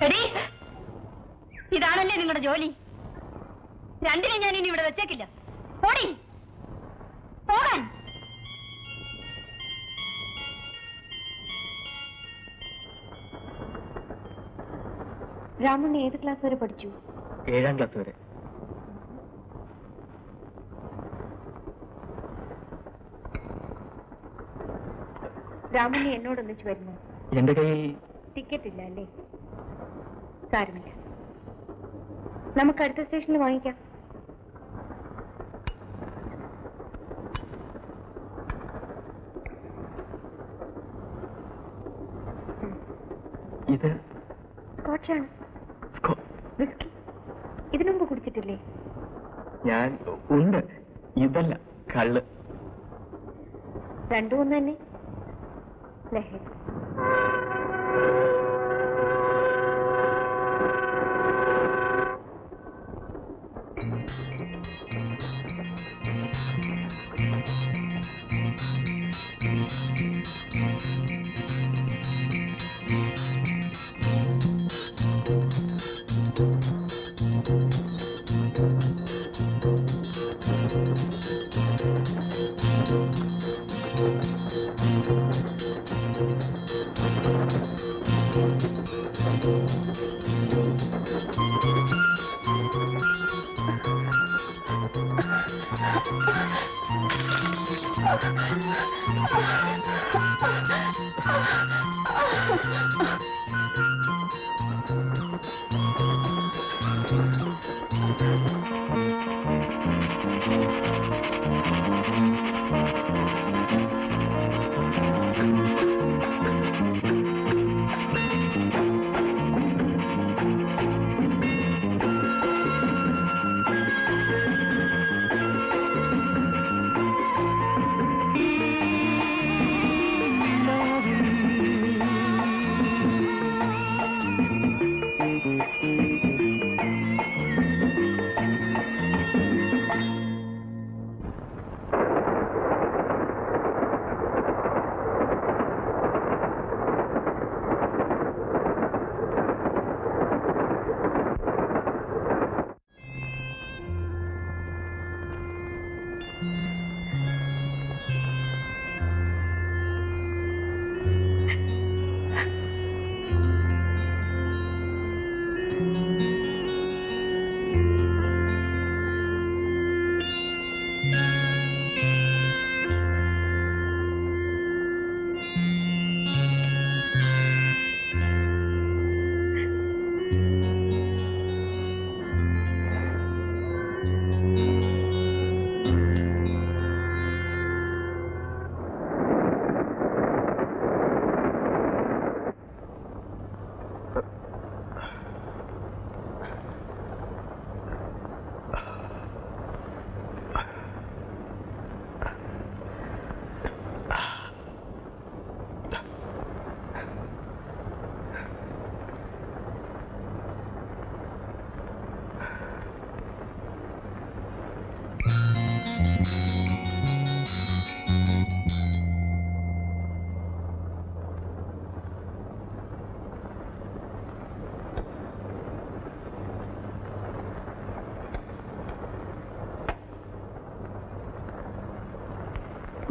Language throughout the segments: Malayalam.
എടി, ഇതാണല്ലേ നിങ്ങളുടെ ജോലി? രണ്ടിനെ ഞാൻ ഇനി ഇവിടെ വെച്ചേക്കില്ല. ഓടി പോകാൻ. രാമുണ്ണി ഏത് ക്ലാസ് വരെ പഠിച്ചു? 7ാം ക്ലാസ് വരെ. രാമുണ്ണി എന്നോടൊന്നിച്ച് വരുന്നു. എന്റെ കയ്യിൽ ടിക്കറ്റ് ഇല്ല അല്ലേ? സാരമില്ല, നമുക്ക് അടുത്ത സ്റ്റേഷനിൽ വാങ്ങിക്കാം. ഇത് സ്കോച്ചാണ്. വിസ്കി ഇതിനു മുമ്പ് കുടിച്ചിട്ടില്ലേ? ഞാൻ ഉണ്ട്. ഇതല്ല, കള്ള്. രണ്ടും ഒന്ന് തന്നെ. ലഹരി.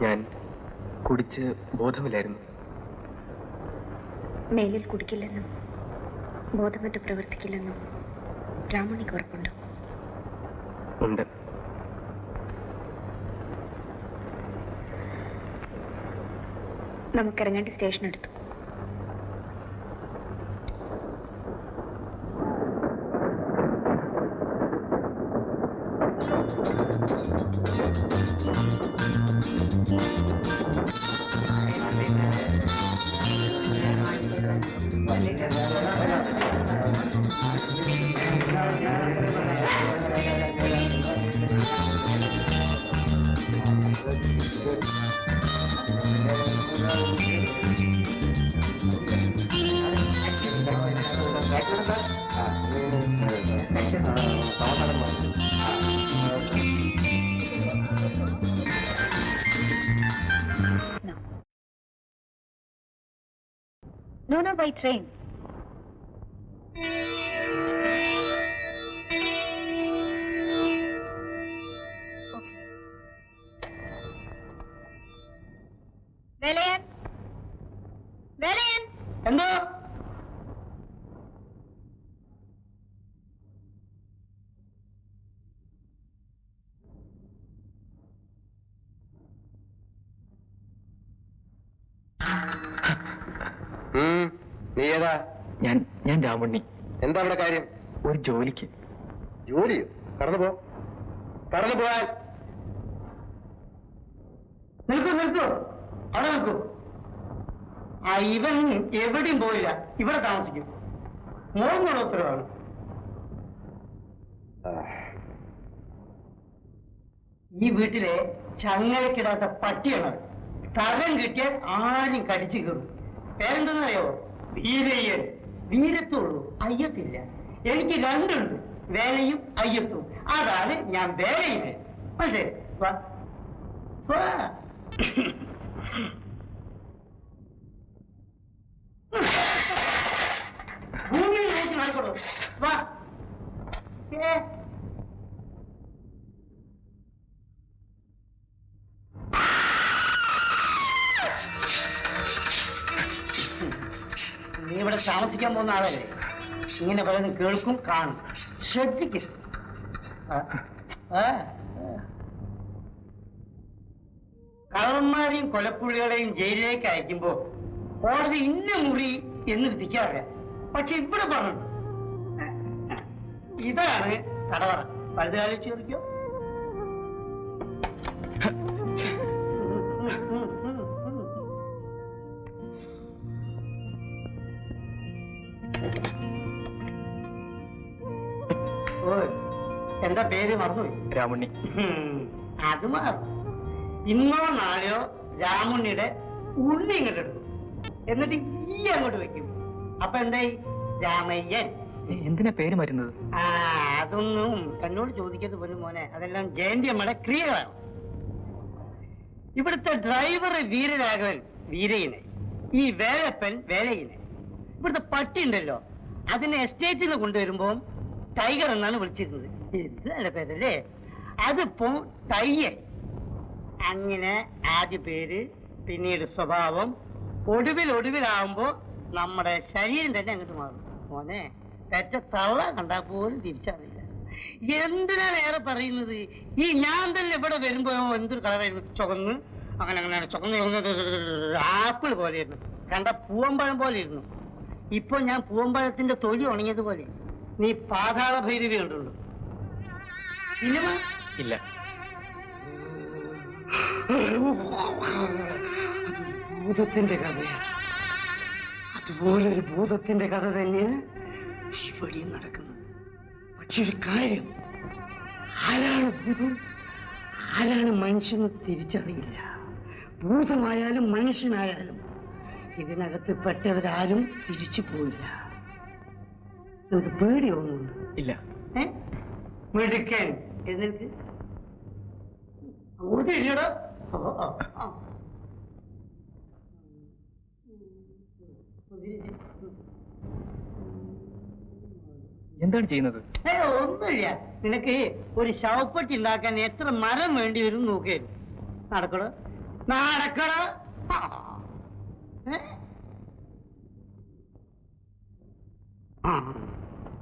ഞാൻ കുടിച്ച് ബോധമില്ലായിരുന്നു. മേലിൽ കുടിക്കില്ലെന്നും ബോധമറ്റ് പ്രവർത്തിക്കില്ലെന്നും രാമുണ്ണിക്ക് ഉറപ്പുണ്ടോ? ഉണ്ട്. നമുക്കിറങ്ങേണ്ട സ്റ്റേഷൻ എടുത്തു. No, by train. വേലയൻ, വേലയൻ, എന്തോ നീ ഏതാ? ഞാൻ രാമുണ്ണി. എന്താ അവിടെ കാര്യം? ഒരു ജോലിക്ക്. ജോലിയോ? കടന്നു പോവാൻ. നിൽക്കൂ അവിടെ നിൽക്കൂ. ഇവൻ എവിടെയും പോയില്ല, ഇവിടെ താമസിക്കും. മോന്നുള്ള ഉത്തരവാണ്. ഈ വീട്ടിലെ ചങ്ങലക്കിടാത്ത പട്ടിയാണ്. സ്ഥലം കിട്ടിയാൽ ആരും കടിച്ചു കയറും. പേരെന്തെന്നറിയോ? വീരയ്യൻ. വീരത്തുള്ളൂ, അയ്യത്തില്ല. എനിക്ക് രണ്ടുണ്ട്, വേലയും അയ്യത്തും. അതാണ് ഞാൻ വേലയില്. അതെ, ഭൂമിയിൽ നോക്കി നടക്കണോ? വാ. നീ ഇവിടെ താമസിക്കാൻ പോകുന്ന ആളല്ലേ? ഇങ്ങനെ പറയുന്നത് കേൾക്കും, കാണും. ശ്രദ്ധിക്കും. കള്ളന്മാരെയും കൊലപ്പുള്ളികളെയും ജയിലിലേക്ക് അയക്കുമ്പോ കോടതി ഇന്ന മുറി എന്ന് വിധിക്കാറില്ല. പക്ഷെ ഇവിടെ പറഞ്ഞു ഇതാണ് തടവറ. വലുതാലോചിച്ച് ചോദിക്കോ? എന്താ പേര് മറന്നുപോയി? രാമുണ്ണി. അത് മാറും. ഇന്നോ നാളെയോ രാമുണ്ണിയുടെ ഉണ്ണി ഇങ്ങോട്ട് എടുക്കും, എന്നിട്ട് ഈ അങ്ങോട്ട് വെക്കും. അപ്പൊ എന്തായി? രാമയ്യൻ. എന്തിനാ പേര് മാറ്റുന്നത്? അതൊന്നും എന്നോട് ചോദിക്കരുത് പോലും മോനെ. അതെല്ലാം ജയന്തിയമ്മയുടെ ക്രിയകളാണ്. ഇവിടുത്തെ ഡ്രൈവർ വീരരാഘവൻ വീരയിനെ, ഈ വേലപ്പൻ വേലയിനെ. ഇവിടുത്തെ പട്ടി ഉണ്ടല്ലോ, അതിനെ എസ്റ്റേറ്റിൽ നിന്ന് കൊണ്ടുവരുമ്പോ ടൈഗർ എന്നാണ് വിളിച്ചിരുന്നത്. ഇതല്ല പേരല്ലേ? അതിപ്പോ തയ്യൻ. അങ്ങനെ ആദ്യ പേര്, പിന്നീട് സ്വഭാവം, ഒടുവിലാവുമ്പോ നമ്മുടെ ശരീരം തന്നെ അങ്ങോട്ട് മാറും. മോനെ, തെറ്റ തള്ള കണ്ടാ പോലും തിരിച്ചറിയില്ല. എന്തിനാണ് ഏറെ പറയുന്നത്? ഈ ഞാൻ തന്നെ ഇവിടെ വരുമ്പോ എന്തൊരു കളറായിരുന്നു, ചുവന്ന് അങ്ങനെ ചുവന്ന് ആപ്പിൾ പോലെയായിരുന്നു. കണ്ട പൂവമ്പഴം പോലെ ഇരുന്നു. ഇപ്പൊ ഞാൻ പൂവമ്പഴത്തിന്റെ തൊലി ഉണങ്ങിയതുപോലെ. നീ പാതാള ഭൈരവി കണ്ടുള്ളൂ? സിനിമ ഇല്ല. ഭൂതത്തിന്റെ കഥയാ. അതുപോലൊരു ഭൂതത്തിന്റെ കഥ തന്നെയാണ് ഇവിടെയും നടക്കുന്നത്. പക്ഷെ ഒരു കാര്യം, ആരാണ് ഭൂതം, ആരാണ് മനുഷ്യന് തിരിച്ചറിയില്ല. ഭൂതമായാലും മനുഷ്യനായാലും ഇതിനകത്ത് പെട്ടവരാരും തിരിച്ചു പോയില്ല. നിനക്ക് പേടി തോന്നുന്നുണ്ട്? ഇല്ല. മിടുക്കൻ. എന്നിട്ട് അങ്ങോട്ട് ഇല്ലടോ. എന്താണ് ചെയ്യുന്നത്? ഒന്നുമില്ല. നിനക്ക് ഒരു ശവപ്പെട്ടി ഉണ്ടാക്കാൻ എത്ര മരം വേണ്ടി വരും നോക്കിയായിരുന്നു. നടക്കടോ.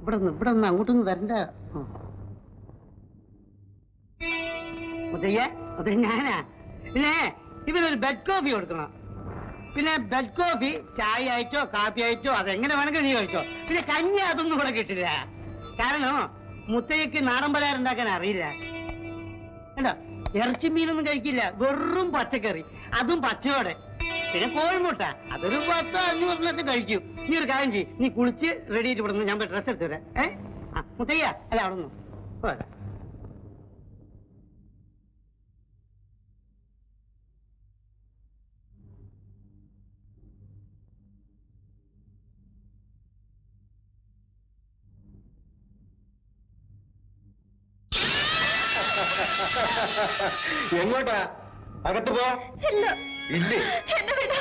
ഇവിടെ നിന്ന് അങ്ങോട്ടൊന്നും വരണ്ട. മുതയ്യ ഞാനാ. പിന്നെ ഇവനൊരു ബെഡ് കോഫി കൊടുക്കണം. പിന്നെ ബെഡ് കോഫി ചായ ആയിട്ടോ കാപ്പി ആയിട്ടോ അതെങ്ങനെ വേണമെങ്കിൽ നീ കഴിച്ചോ. പിന്നെ കഞ്ഞി അതൊന്നും ഇവിടെ കിട്ടില്ല. കാരണം മുത്തയ്ക്ക് നാടൻ പലഹാരം അറിയില്ല. കേട്ടോ, ഇറച്ചി മീനൊന്നും കഴിക്കില്ല. വെറും പച്ചക്കറി, അതും പച്ചയോടെ. പിന്നെ കോഴിമുട്ട, അതൊരു 10-500 കഴിക്കും. നീ ഒരു കാര്യം ചെയ്യും, നീ കുളിച്ച് റെഡി ആയിട്ട് വിടുന്നു. ഞാൻ ഡ്രസ് എടുത്തു തരാം. മുത്തയ്യ അല്ല, അവിടെ നിന്ന് പോരാ. എങ്ങോട്ടാ? അകത്ത് പോ. ഇല്ല. ഇല്ലേ? എന്നെ വിടാ.